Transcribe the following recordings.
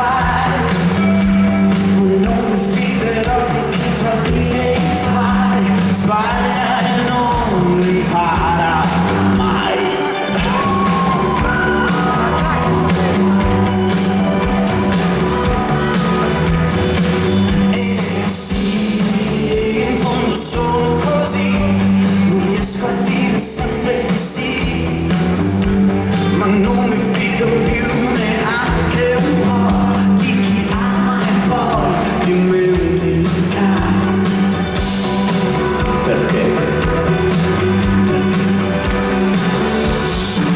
fai, ma non mi fiderò di chi tradire il fare, sbaglia e non impara mai. E sì, in fondo sono così, non riesco a dire sempre di sì, ma non mi fido più neanche un po' di chi ama e poi dimentica. Perché?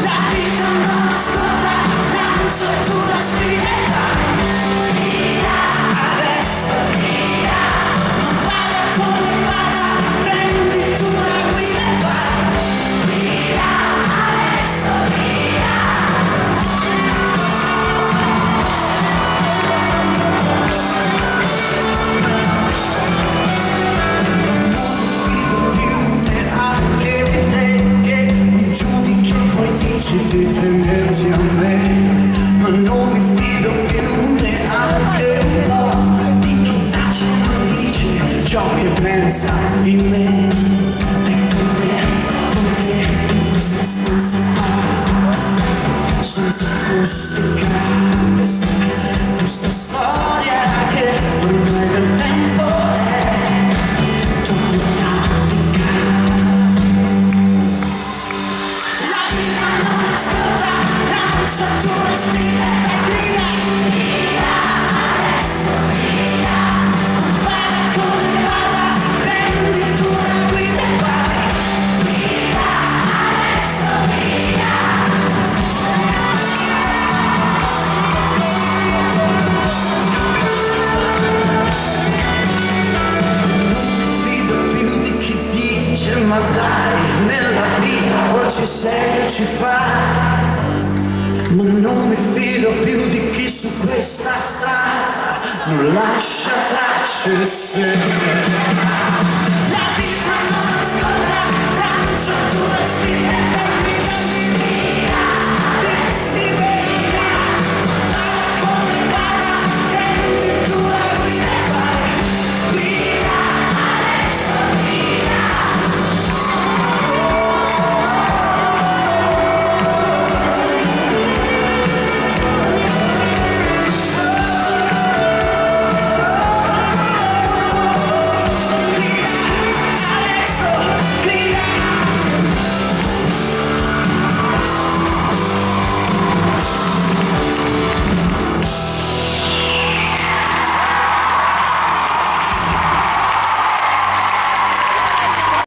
La vita non ascolta, lancio tu la sfida e vai, via, adesso via, non vada come vada, prendi tu la guida e vai, via, adesso via. Di tenerci a me, ma non mi fido più neanche un po' di chi tace e non dice ciò che pensa di me. E con te in questa stanza qua, senza acustica, questa storia che ormai del tempo è troppo tattica. Lascia tu respira e grida, via, adesso via, non vada come vada, prendi tu la guida e vai, via, adesso via. Non mi fido più di chi dice ma dai, nella vita o ci sei o ci fai, ma non mi fido più di chi su questa strada non lascia tracce sempre.